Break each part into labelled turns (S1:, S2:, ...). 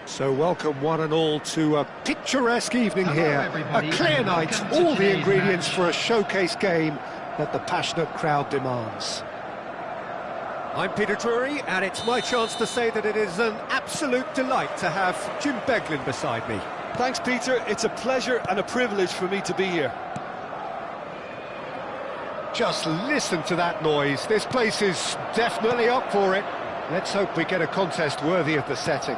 S1: So welcome one and all to a picturesque evening here, a clear night, all the ingredients for a showcase game that the passionate crowd demands. I'm Peter Drury, and it's my chance to say that it is an absolute delight to have Jim Beglin beside me.
S2: Thanks, Peter. It's a pleasure and a privilege for me to be here.
S1: Just listen to that noise. This place is definitely up for it. Let's hope we get a contest worthy of the setting.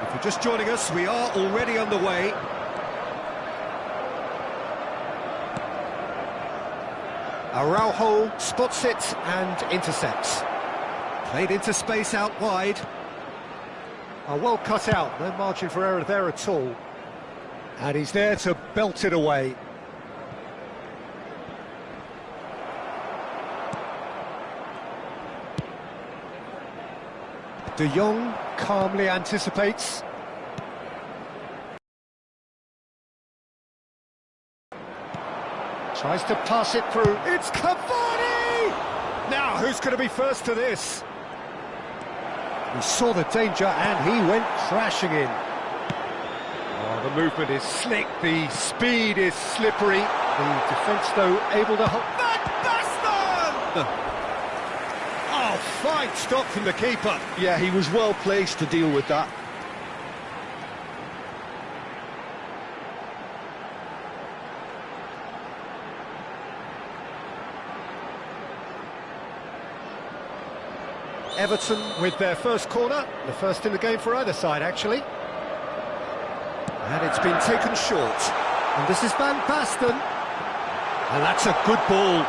S1: If you're just joining us, we are already underway. Araujo spots it and intercepts. Played into space out wide. Well cut out, no margin for error there at all. And he's there to belt it away. De Jong calmly anticipates. Tries to pass it through. It's Cavani! Now, who's going to be first to this? He saw the danger and he went crashing in. Oh, the movement is slick, the speed is slippery. The defence, though, able to hold... Van Basten! Oh, fine stop from the keeper.
S2: Yeah, he was well placed to deal with that.
S1: Everton with their first corner, the first in the game for either side, actually. And it's been taken short. And this is Van Basten. And that's a good ball.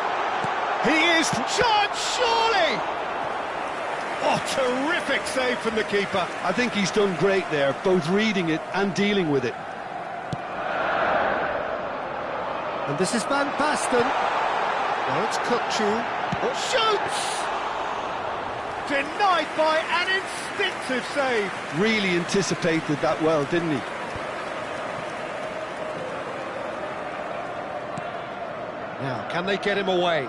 S1: He is charged, surely! Oh, terrific save from the keeper.
S2: I think he's done great there, both reading it and dealing with it.
S1: And this is Van Basten. Now it's Kukçu. Oh, shoots! Denied by an instinctive save.
S2: Really anticipated that well, didn't he?
S1: Now, can they get him away?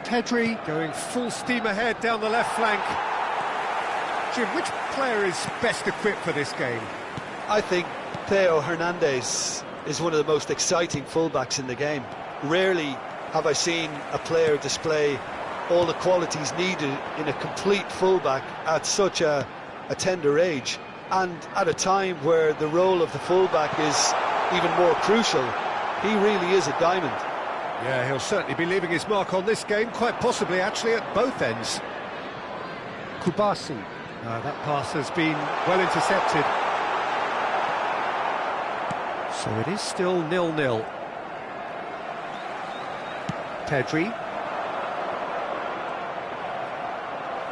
S1: Pedri going full steam ahead down the left flank. Jim, which player is best equipped for this game?
S2: I think Theo Hernandez is one of the most exciting fullbacks in the game. Rarely have I seen a player display all the qualities needed in a complete fullback at such a tender age, and at a time where the role of the fullback is even more crucial. He really is a diamond.
S1: Yeah, he'll certainly be leaving his mark on this game, quite possibly actually at both ends. Kubasi. That pass has been well intercepted. So it is still 0-0. Pedri.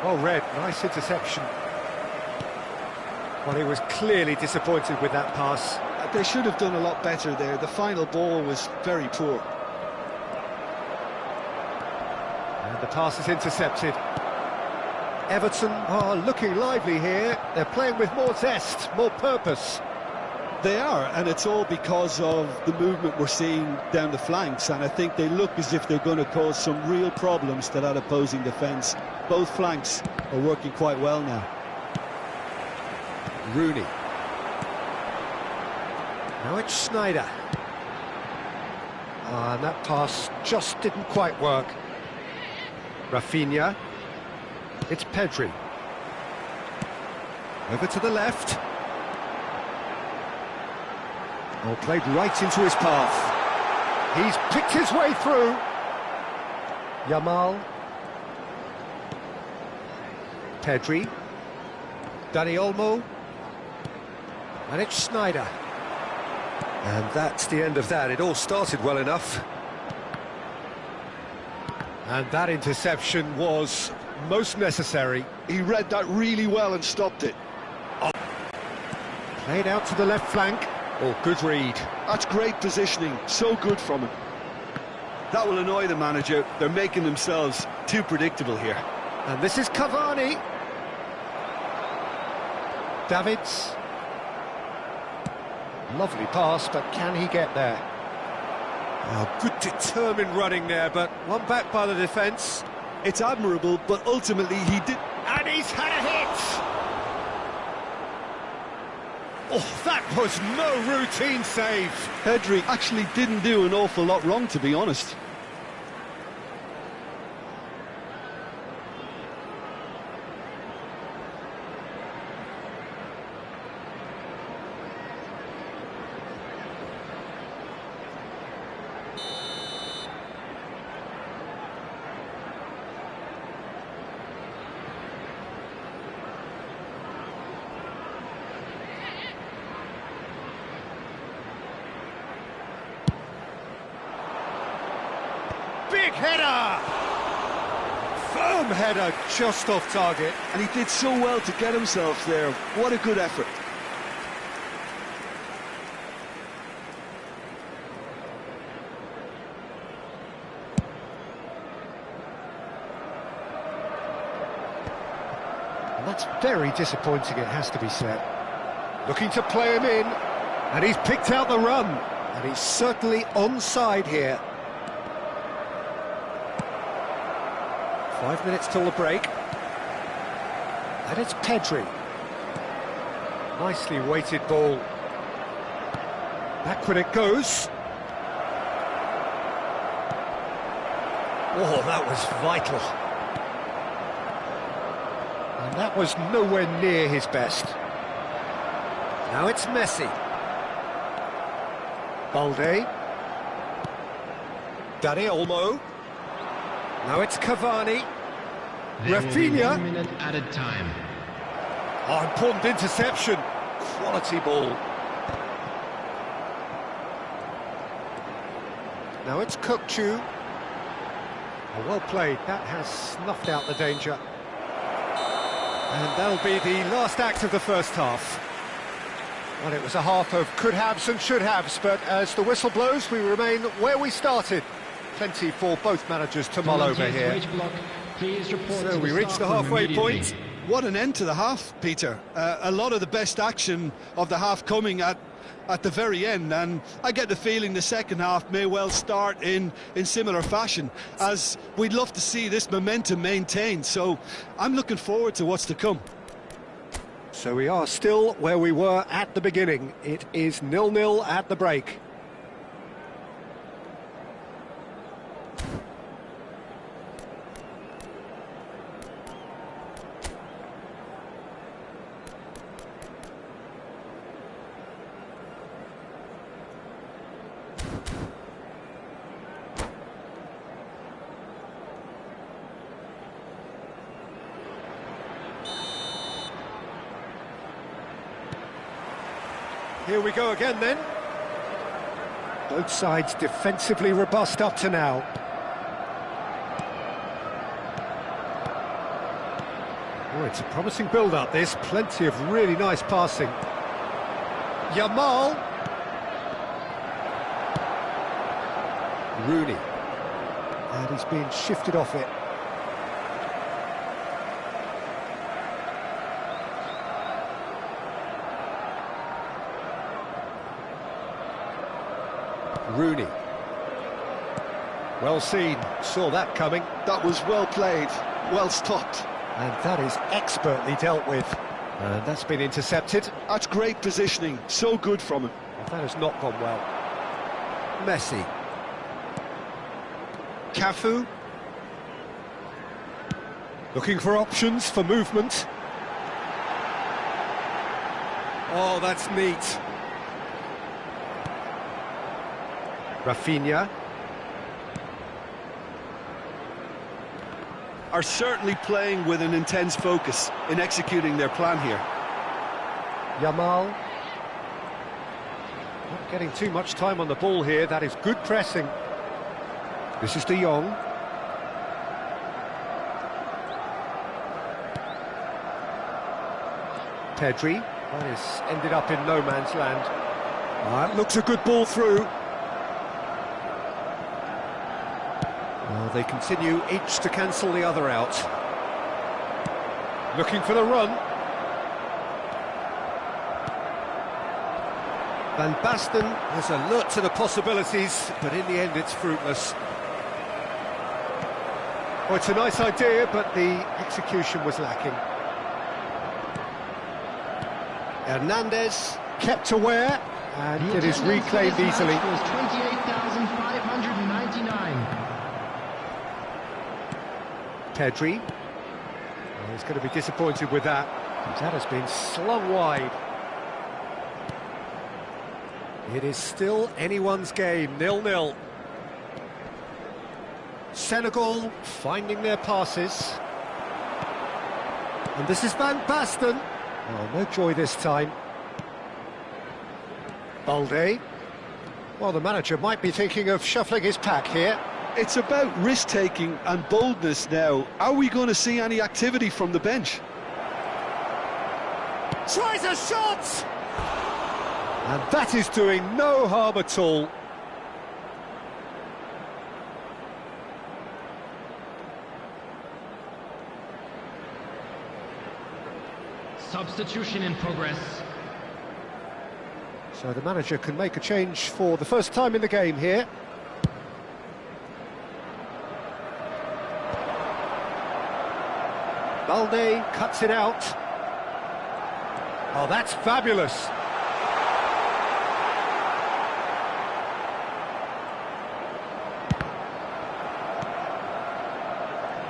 S1: Oh, Red, nice interception. Well, he was clearly disappointed with that pass.
S2: They should have done a lot better there. The final ball was very poor.
S1: And the pass is intercepted. Everton are looking lively here. They're playing with more zest, more purpose.
S2: They are, and it's all because of the movement we're seeing down the flanks, and I think they look as if they're going to cause some real problems to that opposing defence. Both flanks are working quite well now.
S1: Rooney. Now it's Sneijder. And that pass just didn't quite work. Rafinha. It's Pedri. Over to the left. Oh, played right into his path. He's picked his way through. Yamal. Pedri. Dani Olmo. And it's Sneijder. And that's the end of that. It all started well enough. And that interception was most necessary.
S2: He read that really well and stopped it.
S1: Played out to the left flank. Oh, good read.
S2: That's great positioning, so good from him. That will annoy the manager. They're making themselves too predictable here.
S1: And this is Cavani. Davids. Lovely pass, but can he get there? Oh, good determined running there, but one back by the defence.
S2: It's admirable, but ultimately he did...
S1: And he's had a hit! Oh, that was no routine save.
S2: Pedri actually didn't do an awful lot wrong, to be honest.
S1: Big header! Firm header, just off target.
S2: And he did so well to get himself there. What a good effort.
S1: And that's very disappointing, it has to be said. Looking to play him in, and he's picked out the run. And he's certainly onside here. 5 minutes till the break. And it's Pedri. Nicely weighted ball. Back when it goes. Oh, that was vital. And that was nowhere near his best. Now it's Messi. Balde. Dani Olmo. Now it's Cavani. Rafinha.
S3: 1 minute added time.
S1: Oh, important interception. Quality ball. Now it's Kukçu. Oh, well played. That has snuffed out the danger. And that'll be the last act of the first half. Well, it was a half of could-haves and should-haves, but as the whistle blows, we remain where we started. Plenty for both managers to mull over here. So we reach the halfway point.
S2: What an end to the half, Peter. A lot of the best action of the half coming at the very end, and I get the feeling the second half may well start in similar fashion, as we'd love to see this momentum maintained. So I'm looking forward to what's to come.
S1: So we are still where we were at the beginning. It is 0-0 at the break. Here we go again then. Both sides defensively robust up to now. Oh, it's a promising build-up this. Plenty of really nice passing. Yamal. Rooney. And he's being shifted off it. Rooney. Well seen, saw that coming.
S2: That was well played, well stopped.
S1: And that is expertly dealt with. And that's been intercepted.
S2: That's great positioning, so good from him.
S1: Well, that has not gone well. Messi. Cafu. Looking for options for movement. Oh, that's neat. Rafinha.
S2: Are certainly playing with an intense focus in executing their plan here.
S1: Yamal. Not getting too much time on the ball here. That is good pressing. This is De Jong. Pedri. That is ended up in no man's land. That looks a good ball through. Well, they continue each to cancel the other out. Looking for the run. Van Basten is alert to the possibilities, but in the end it's fruitless. Well, it's a nice idea, but the execution was lacking. Hernandez kept aware, and it is reclaimed easily.
S3: 28,599.
S1: Pedri. Well, he's going to be disappointed with that. That has been slung wide. It is still anyone's game, 0-0. Senegal finding their passes. And this is Van Basten. Oh, no joy this time. Balde. Well, the manager might be thinking of shuffling his pack here.
S2: It's about risk-taking and boldness now. Are we going to see any activity from the bench?
S1: Tries a shot! And that is doing no harm at all.
S3: Substitution in progress.
S1: So the manager can make a change for the first time in the game here. Balde cuts it out. Oh, that's fabulous.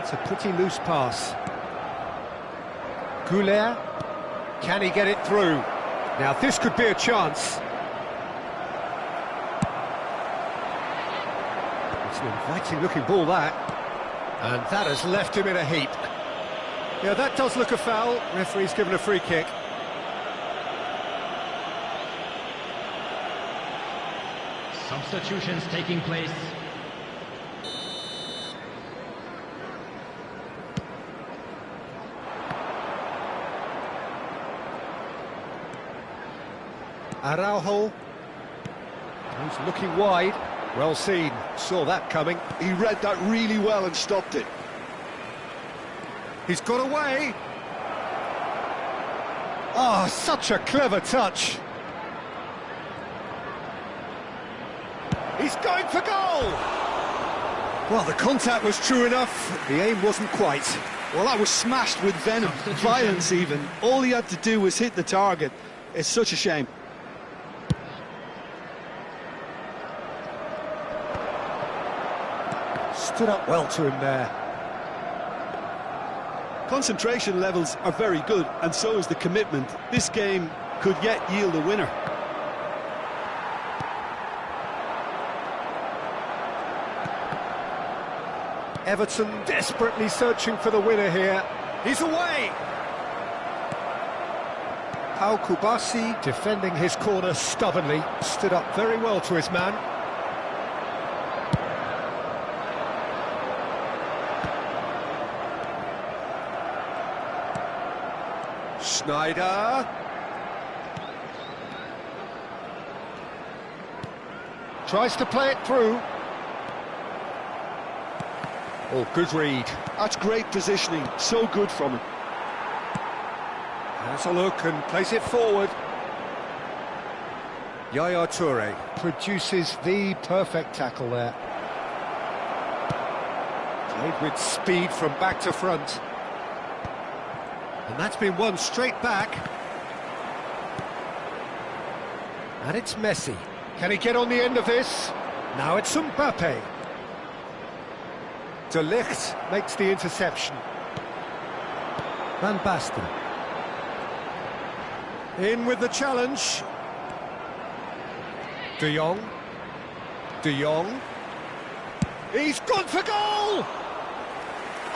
S1: It's a pretty loose pass. Goulet, can he get it through? Now this could be a chance. It's an inviting looking ball, that. And that has left him in a heap. Yeah, that does look a foul. Referee's given a free kick.
S3: Substitutions taking place.
S1: Araujo. He's looking wide. Well seen. Saw that coming.
S2: He read that really well and stopped it.
S1: He's got away. Oh, such a clever touch. He's going for goal. Well, the contact was true enough. The aim wasn't quite.
S2: Well, that was smashed with venom, violence even. All he had to do was hit the target. It's such a shame.
S1: Stood up well to him there.
S2: Concentration levels are very good, and so is the commitment. This game could yet yield a winner.
S1: Everton desperately searching for the winner here. He's away! Pau Kubasi defending his corner stubbornly. Stood up very well to his man. Schneider. Tries to play it through. Oh, good read.
S2: That's great positioning, so good from him.
S1: Has a look and plays it forward. Yaya Toure produces the perfect tackle there. Played with speed from back to front. And that's been won straight back. And it's Messi. Can he get on the end of this? Now it's Mbappe. De Ligt makes the interception. Van Basten. In with the challenge. De Jong. De Jong. He's gone for goal!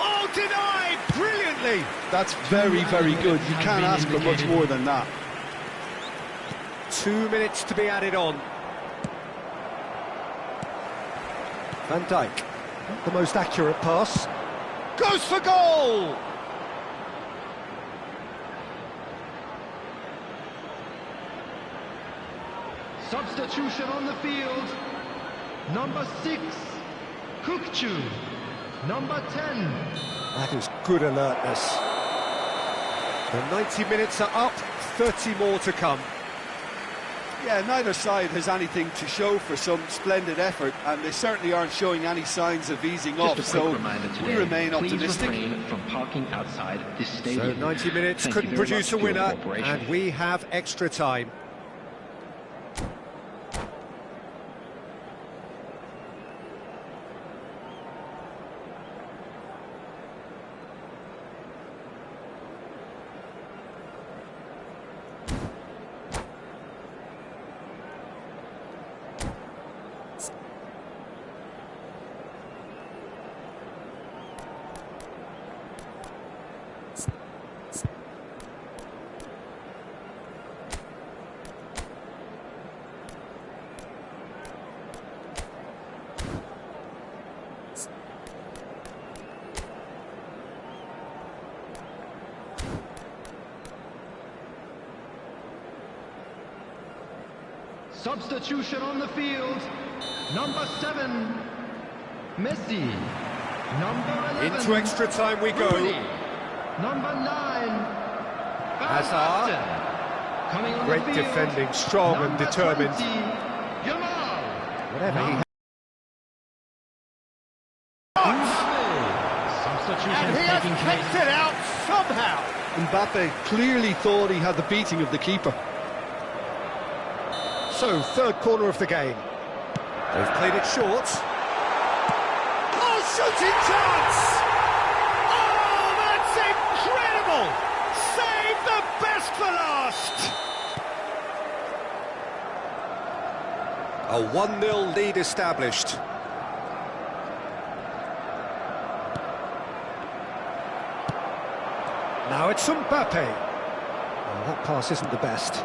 S1: Oh, denied! Brilliantly!
S2: That's very, very good. You can't ask for much more than that.
S1: 2 minutes to be added on. Van Dijk. Not the most accurate pass. Goes for goal!
S3: Substitution on the field. Number 6, Kukçu. Number 10.
S1: That is good alertness. The 90 minutes are up, 30 more to come.
S2: Yeah, neither side has anything to show for some splendid effort, and they certainly aren't showing any signs of easing off, so we remain optimistic.
S3: Please refrain from parking outside this stadium.
S1: So 90 minutes couldn't produce a winner, and we have extra time.
S3: Substitution on the field. Number 7, Messi. Number 11.
S1: Into extra time we go.
S3: Rooney. Number 9,
S1: Hazard.
S3: Coming on
S1: Great
S3: the field.
S1: defending, strong and
S3: Number
S1: determined.
S3: 20, Yamal.
S1: Whatever he
S3: Substitution
S1: And he has
S3: taking place.
S1: kicked it out somehow.
S2: Mbappe clearly thought he had the beating of the keeper.
S1: So, third corner of the game. They've played it short. Oh, shooting chance! Oh, that's incredible! Save the best for last! A 1-0 lead established. Now it's Mbappe. Oh, that pass isn't the best.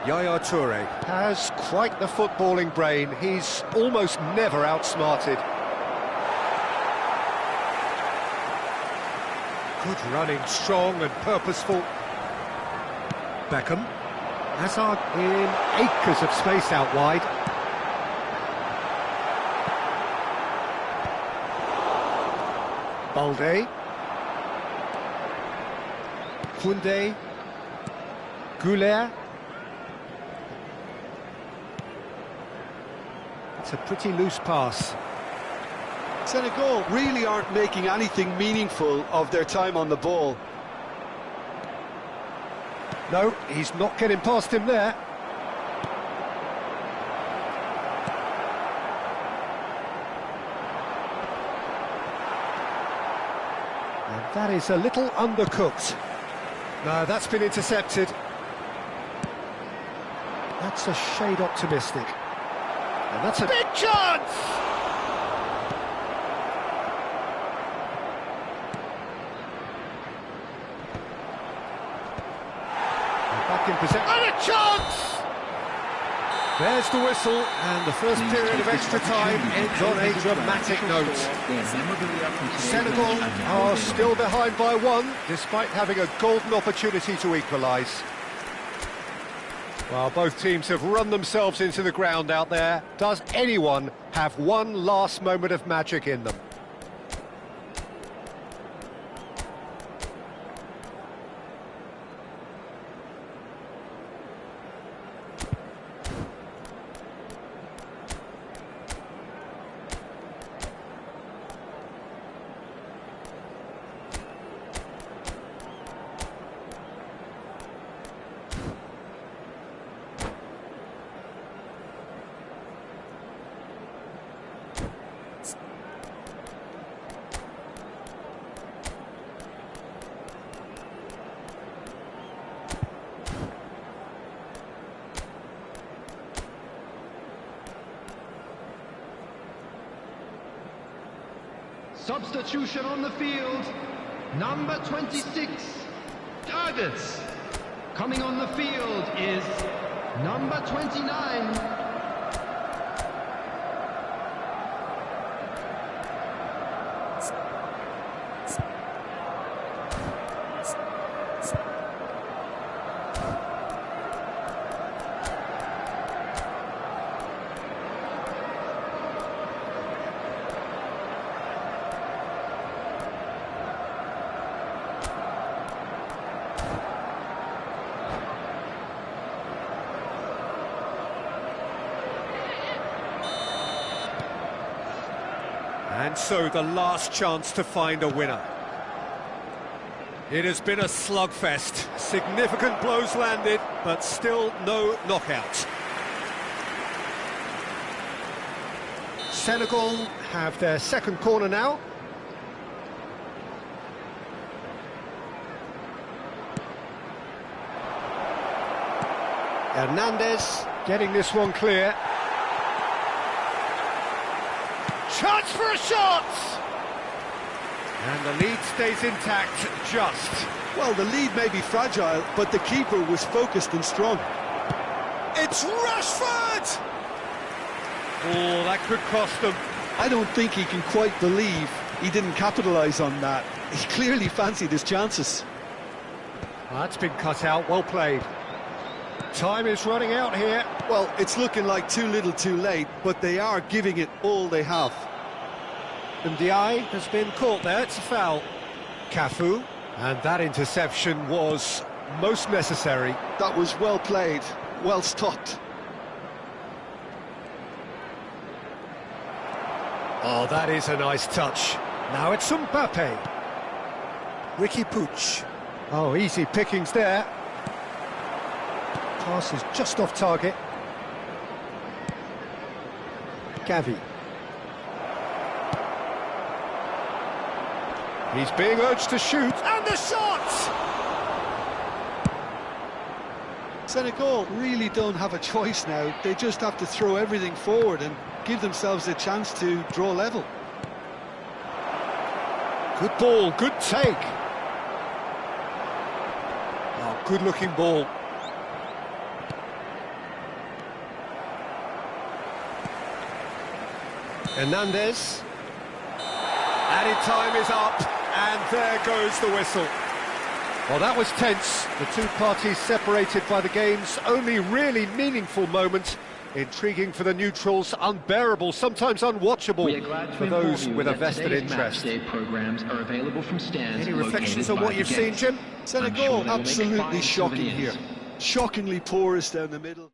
S1: Yaya Toure has quite the footballing brain. He's almost never outsmarted. Good running, strong and purposeful. Beckham. Hazard in acres of space out wide. Balde. Koundé. Goulet. It's a pretty loose pass.
S2: Senegal really aren't making anything meaningful of their time on the ball.
S1: No, he's not getting past him there. And that is a little undercooked. No, that's been intercepted. That's a shade optimistic. And that's a big chance! Back in possession. And a chance! There's the whistle, and the first period of extra time ends on a dramatic note. Senegal are still behind by one, despite having a golden opportunity to equalise. Well, both teams have run themselves into the ground out there. Does anyone have one last moment of magic in them?
S3: Substitution on the field, number 26, targets. Coming on the field is number 29.
S1: And so the last chance to find a winner. It has been a slugfest. Significant blows landed, but still no knockout. Senegal have their second corner now. Hernandez getting this one clear. Chance for a shot! And the lead stays intact, just.
S2: Well, the lead may be fragile, but the keeper was focused and strong.
S1: It's Rashford! Oh, that could cost them.
S2: I don't think he can quite believe he didn't capitalise on that. He clearly fancied his chances.
S1: That's been cut out, well played. Time is running out here.
S2: Well, it's looking like too little too late, but they are giving it all they have.
S1: Ndiaye has been caught there, it's a foul. Cafu, and that interception was most necessary.
S2: That was well played, well stopped.
S1: Oh, that is a nice touch. Now it's Mbappe. Ricky Puig. Oh, easy pickings there. Pass is just off target. Gavi. He's being urged to shoot, and the shot!
S2: Senegal really don't have a choice now. They just have to throw everything forward and give themselves a chance to draw level.
S1: Good ball, good take. Oh, good-looking ball. Hernandez. Added time is up, and there goes the whistle. Well, that was tense. The two parties separated by the game's only really meaningful moment. Intriguing for the neutrals, unbearable, sometimes unwatchable for those with a vested interest.
S3: Programs are available from stands.
S1: Any reflections on what you've seen, Jim?
S2: Senegal, absolutely shocking here. Shockingly porous down the middle.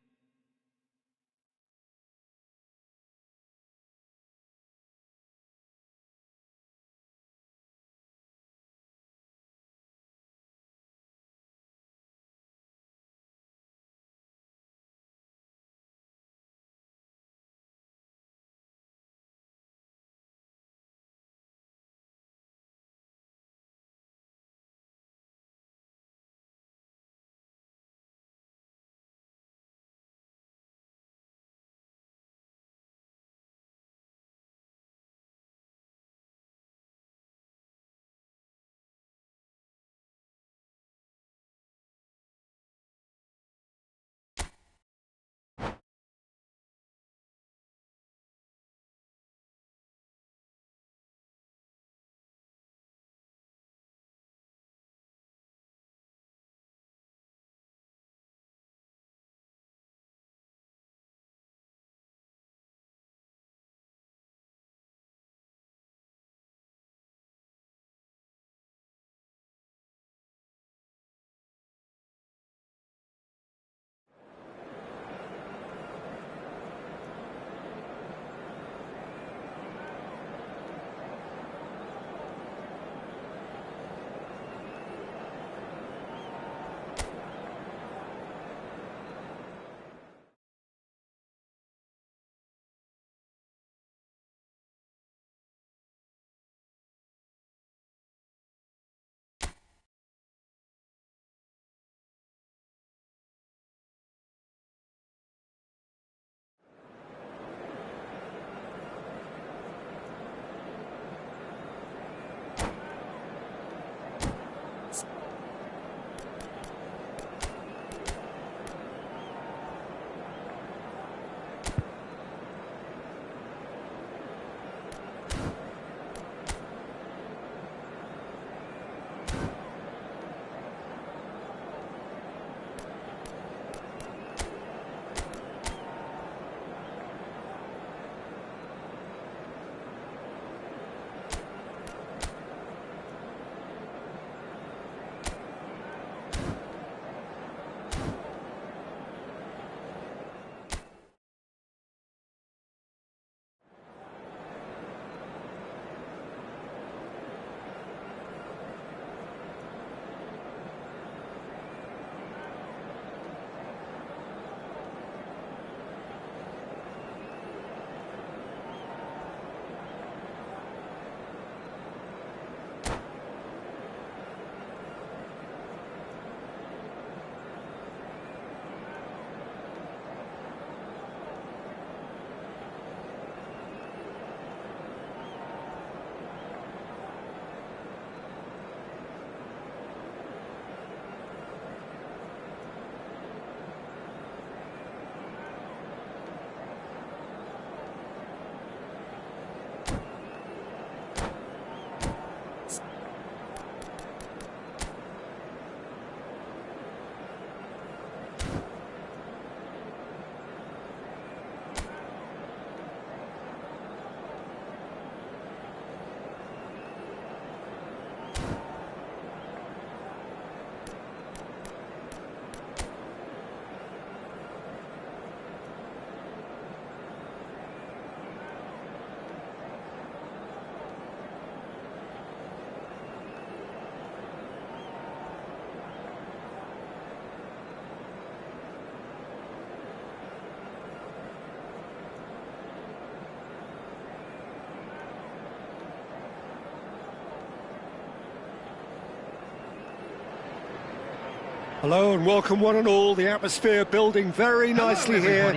S1: Hello and welcome one and all. The atmosphere building very nicely here.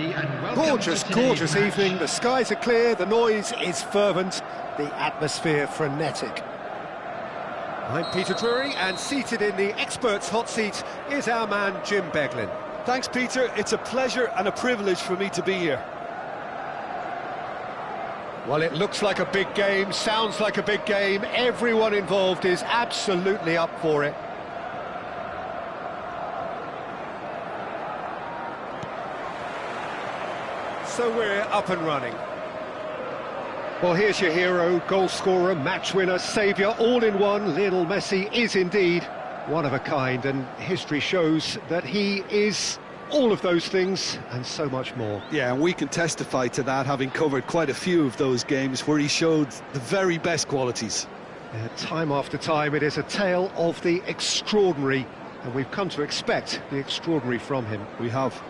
S1: Gorgeous, gorgeous evening. The skies are clear, the noise is fervent, the atmosphere frenetic. I'm Peter Drury, and seated in the experts' hot seat is our man Jim Beglin.
S2: Thanks, Peter. It's a pleasure and a privilege for me to be here.
S1: Well, it looks like a big game, sounds like a big game. Everyone involved is absolutely up for it. so we're up and running. Well, here's your hero, goal scorer, match winner, saviour, all in one. Lionel Messi is indeed one of a kind, and history shows that he is all of those things and so much more.
S2: Yeah, and we can testify to that, having covered quite a few of those games where he showed the very best qualities.
S1: Time after time, it is a tale of the extraordinary, and we've come to expect the extraordinary from him.
S2: We have.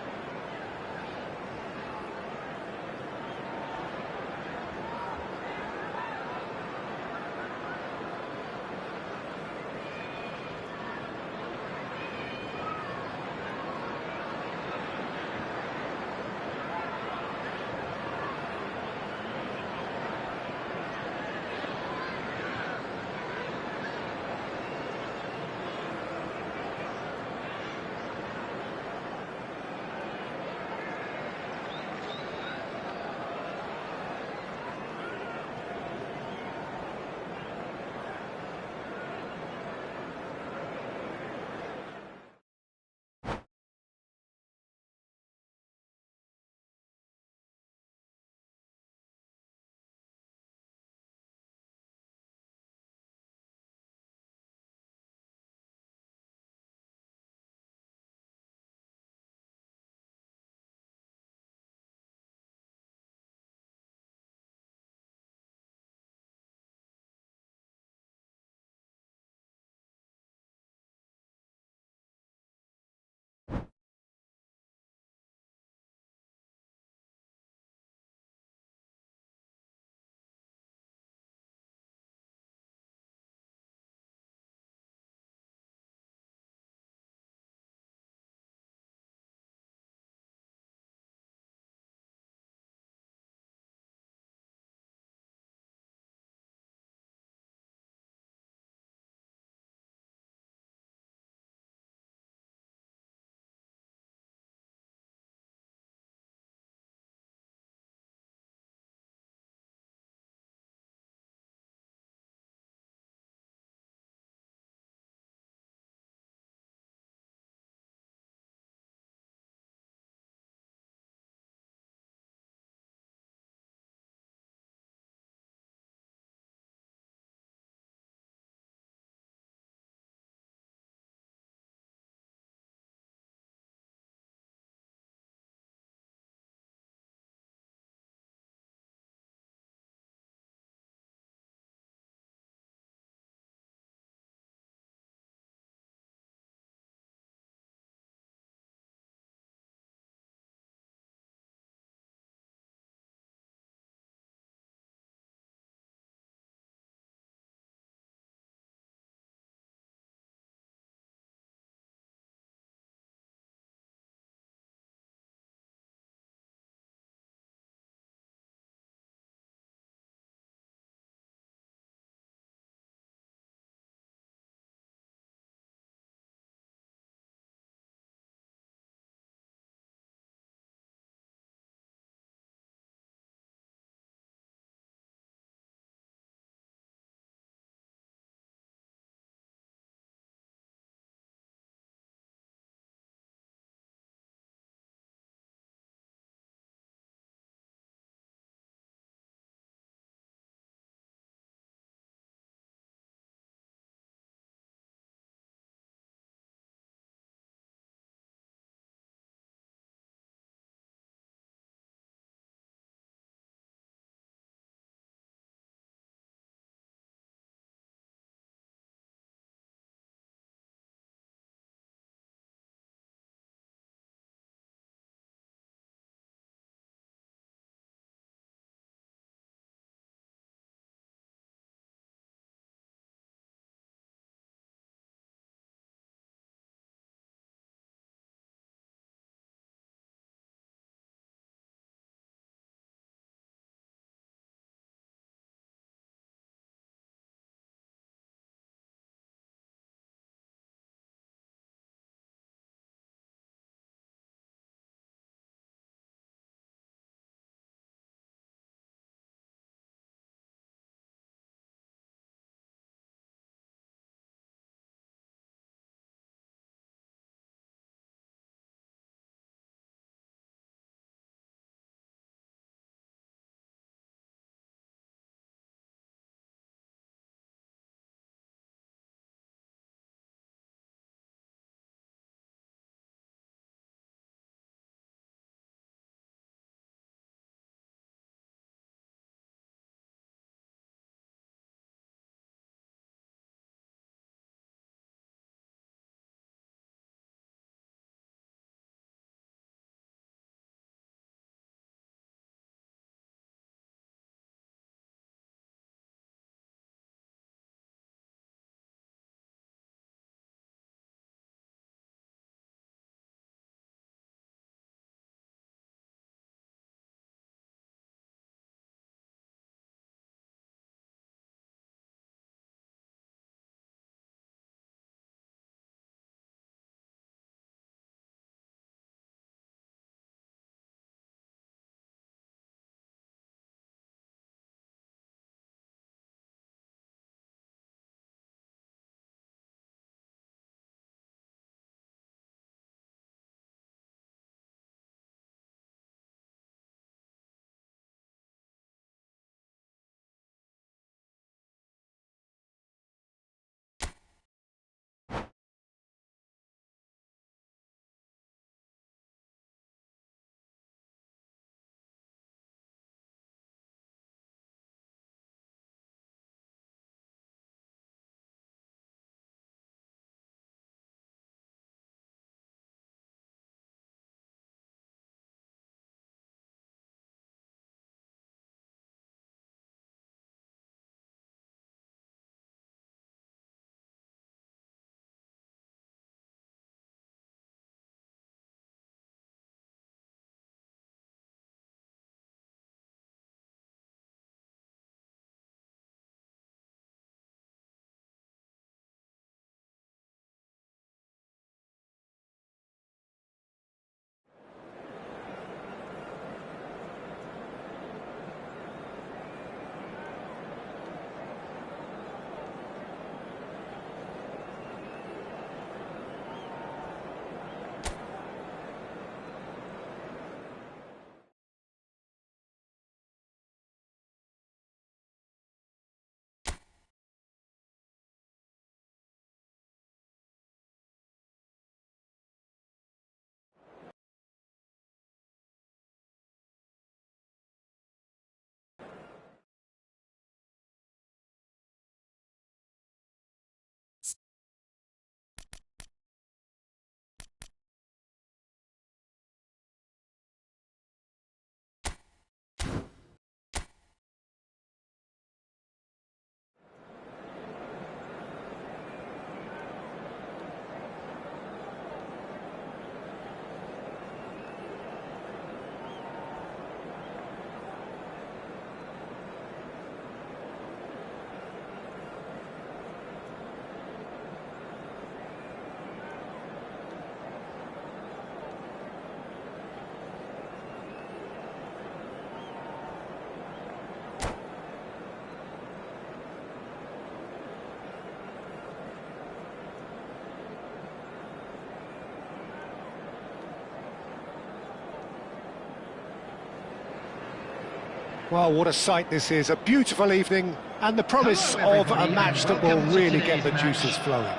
S1: Well, what a sight this is, a beautiful evening, and the promise
S3: Hello,
S1: of a
S3: everybody,
S1: match
S3: and
S1: that will
S3: welcome to
S1: really get the
S3: today's
S1: juices
S3: match.
S1: flowing.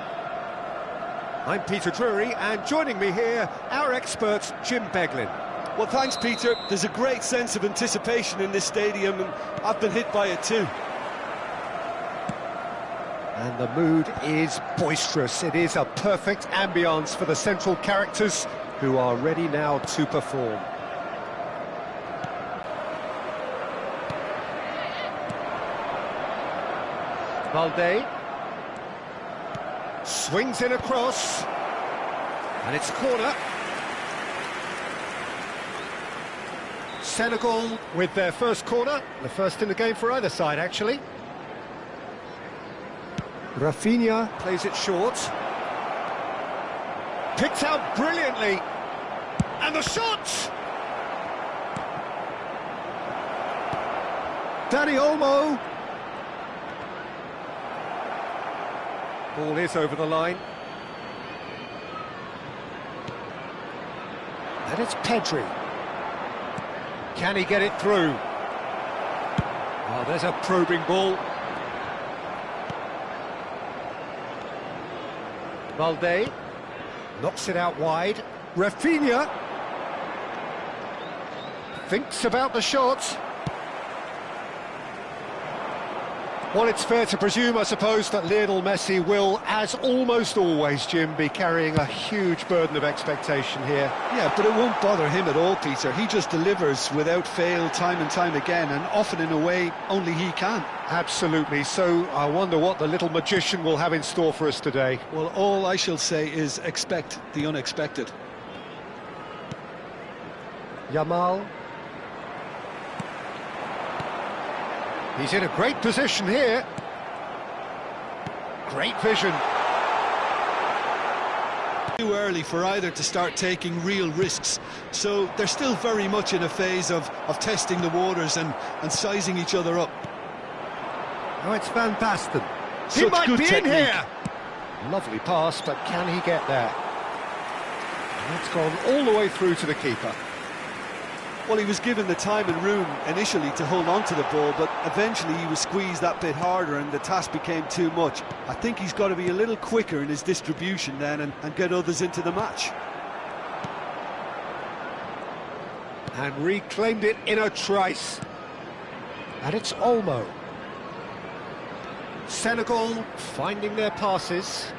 S1: I'm Peter Drury, and joining me here, our expert, Jim Beglin.
S2: Well, thanks, Peter. There's a great sense of anticipation in this stadium, and I've been hit by it too.
S1: And the mood is boisterous. It is a perfect ambience for the central characters, who are ready now to perform. Valde swings in across, and it's a corner. Senegal with their first corner, the first in the game for either side, actually. Rafinha plays it short. Picked out brilliantly. And the shot! Dani Olmo. Ball is over the line. And it's Pedri. Can he get it through? Oh, there's a probing ball. Valde knocks it out wide. Rafinha thinks about the shot. Well, it's fair to presume, I suppose, that Lionel Messi will, as almost always, Jim, be carrying a huge burden of expectation here.
S2: Yeah, but it won't bother him at all, Peter. He just delivers without fail time and time again, and often in a way only he can.
S1: Absolutely. So I wonder what the little magician will have in store for us today.
S2: Well, all I shall say is expect the unexpected.
S1: Yamal. He's in a great position here. Great vision.
S2: Too early for either to start taking real risks, so they're still very much in a phase of testing the waters and sizing each other up.
S1: Oh, it's Van Basten. He
S2: Such
S1: might
S2: good
S1: be
S2: technique.
S1: in here. Lovely pass, but can he get there? And it's gone all the way through to the keeper.
S2: Well, he was given the time and room initially to hold on to the ball, but eventually he was squeezed that bit harder and the task became too much. I think he's got to be a little quicker in his distribution then and get others into the match.
S1: And reclaimed it in a trice. And it's Olmo. Senegal finding their passes.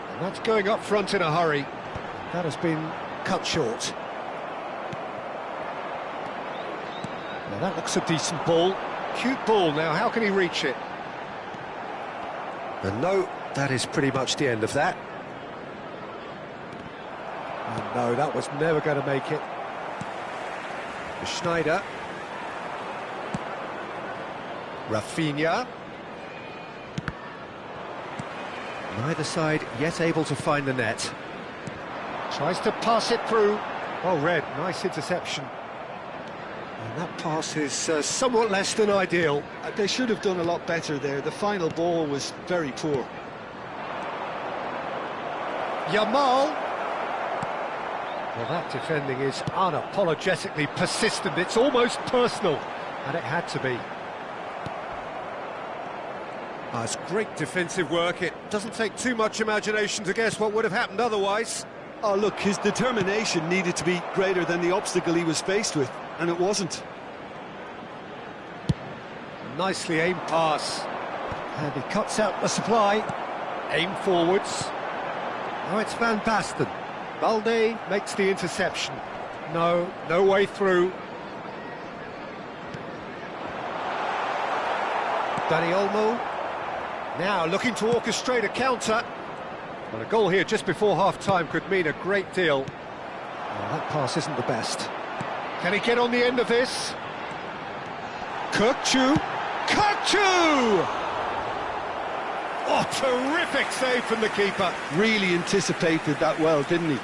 S1: And that's going up front in a hurry. That has been cut short. Now that looks a decent ball. Cute ball. Now how can he reach it? And no, that is pretty much the end of that. And no, that was never going to make it. Schneider. Rafinha. Neither side yet able to find the net. Tries to pass it through. Oh, Red, nice interception. And that pass is somewhat less than ideal.
S2: They should have done a lot better there. The final ball was very poor.
S1: Yamal. Well, that defending is unapologetically persistent. It's almost personal, and it had to be. Oh, it's great defensive work. It doesn't take too much imagination to guess what would have happened otherwise.
S2: Oh, look, his determination needed to be greater than the obstacle he was faced with, and it wasn't.
S1: Nicely aimed pass. And he cuts out the supply. Aim forwards. Now it's Van Basten. Valde makes the interception. No way through. Dani Olmo. Now looking to orchestrate a counter. But a goal here just before half-time could mean a great deal. Well, that pass isn't the best. Can he get on the end of this? Kirkchu! Oh, terrific save from the keeper.
S2: Really anticipated that well, didn't he?